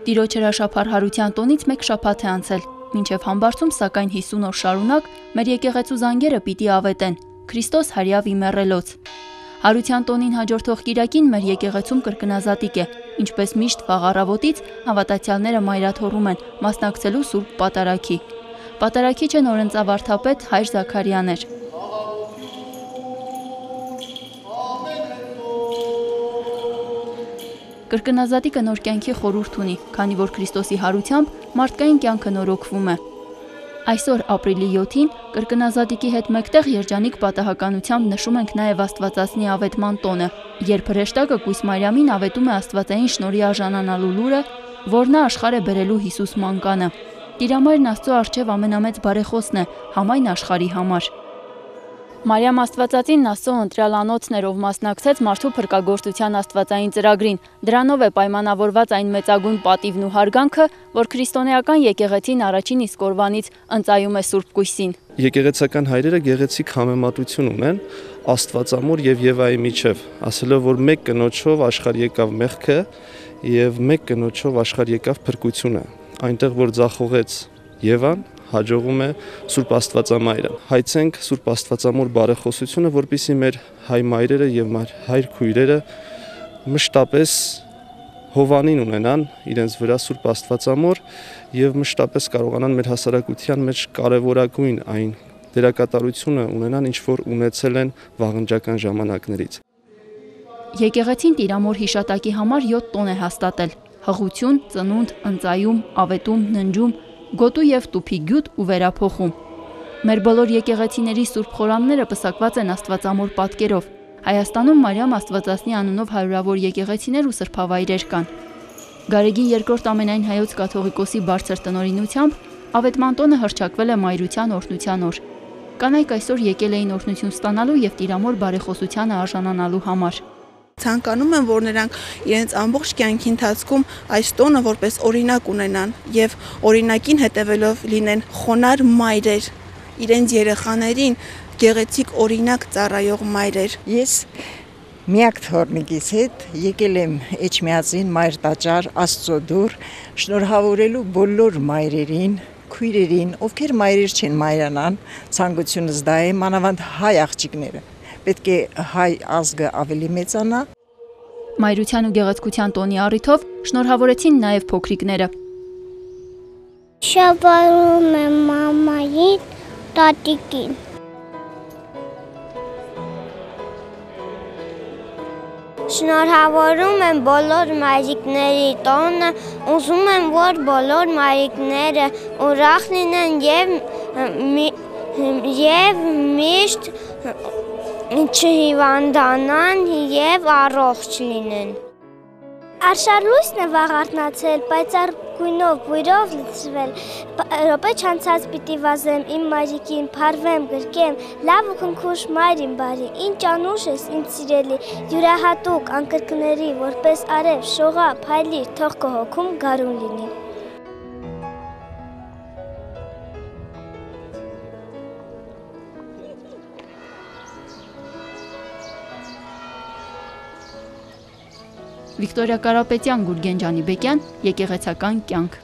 Տիրոջ հրաշափառ հարության տոնից մեկ շաբաթ է անցել, մինչև համբարձում սակայն 50 օր շարունակ մեր եկեղեցու զանգերը պիտի ավետեն, Քրիստոս հարյավ իմեռելոց։ Հարության տոնին հաջորդող կիրակին մեր եկեղեցում կրկնազատիկ է, ինչպես միշտ վաղ առավոտից հավատացյալները մայրաթոռում են մասնակցելու Սուրբ Պատարագի։ Պատարագիչը նորընծավարդապետ Հայր Զաքարյանն էր։ Կրկնազատիկը նոր կյանքի խորհուրդ ունի, քանի որ Քրիստոսի հարությամբ մարդկային կյանքը նորոգվում է։ Այսօր ապրիլի 7-ին կրկնազատիկի հետ մեկտեղ երջանիկ պատահականությամբ նշում ենք նաև Աստվածածնի ավետման տոնը, երբ հրեշտակը Կույս Մարիամին ավետում է Աստվածային շնորհի արժանանալու լուրը, որ նա աշխարհ է բերելու Հիսուս մանկանը։ Տիրամայրն Աստծո առջև ամենամեծ բարեխոսն է համայն աշխարհի համար։ Մարիամ Աստվածածին Աստծո ընտրյալ անոթն էր, ով մասնակցեց մարդու փրկagorցության աստվածային ծրագրին։ Դրանով է պայմանավորված այն մեծագույն պատիվն ու հարգանքը, որ քրիստոնեական եկեղեցին առաջին իսկ օրվանից ընծայում է Սուրբ Կույսին։ Եկեղեցական հայրերը գեղեցիկ համեմատություն ունեն Աստվածամոր եւ Եվայի միջև, ասելով, որ մեկ կնոջով աշխարհ եկավ մեղքը եւ մեկ կնոջով աշխարհ եկավ փրկությունը։ Այնտեղ որ ձախողեց Եվան, հաջողում է Սուրբ Աստվածամայրը։ Հայցենք Սուրբ Աստվածամոր բարեխոսությունը, որպեսզի մեր հայ մայրերը եւ հայր քույրերը մշտապես հովանին ունենան իրենց վրա Սուրբ Աստվածամոր եւ մշտապես կարողանան մեր հասարակության մեջ կարեւորագույն այն դերակատարությունը ունենան, ինչ որ ունեցել են վաղնջական ժամանակներից։ Եկեղեցին Տիրամոր հիշատակի համար 7 տոն է հաստատել՝ հղություն, ծնունդ, ընծայում, ավետում, ննջում, գոտու եւ տուփի գյուտ ու վերափոխում։ Մեր բոլոր եկեղեցիների սուրբ խորամները պսակված են Աստվածամոր պատկերով։ Հայաստանում Մարիամ Աստվածածնի անունով հարյուրավոր եկեղեցիներ ու սրբավայրեր կան։ Գարեգին II ամենայն հայոց կաթողիկոսի բարձր տնօրինությամբ ավետման տոնը հռչակվել է Մայրության օրհնության օր։ Կանայք այսօր եկել էին օրհնություն ստանալու եւ Տիրամոր բարեխոսությանը արժանանալու համար։ Ցանկանում եմ, որ նրանք իրենց ամբողջ կյանքի ընթացքում այս տոնը որպես օրինակ ունենան եւ օրինակին հետևելով լինեն խոնարհ մայրեր, իրենց երեխաներին գեղեցիկ օրինակ ծառայող մայրեր։ Ես միակ թորնիկիս հետ եկել եմ Էջմիածին մայր տաճար Աստծո դուր շնորհավորելու բոլոր մայրերին, քույրերին, ովքեր մայրեր չեն մայրանան, ցանկությունս դա է, մանավանդ հայ աղջիկները։ Պետք է հայ ազգը ավելի մեծանա։ Մայրության ու գեղեցկության տոնի առիթով շնորհավորեցին նաև փոքրիկները։ Շաբարում եմ մամային, տատիկին։ Շնորհավորում եմ բոլոր մայրիկների տոնը, ուզում եմ, որ բոլոր մայրիկները ուրախ լինեն եւ միշտ չհիվանդանան եւ առողջ լինեն։ Արշալույսն է վաղ արթնացել, պայծառ գույնով, բույրով լցրվել, րոպե չանցած պիտի վազեմ իմ մայրիկին, փարվեմ, գրկեմ, լավ ու քնքուշ մայր իմ բարի, ինչ անուշ ես, ինձ սիրելի, յուրահատուկ անկրկների, որպես արև, շողա, փայլիր, թող քո հոգում գարուն լինի։ Վիկտորիա Կարապետյան, Գուրգեն Ջանիբեկյան, Եկեղեցական կյանք։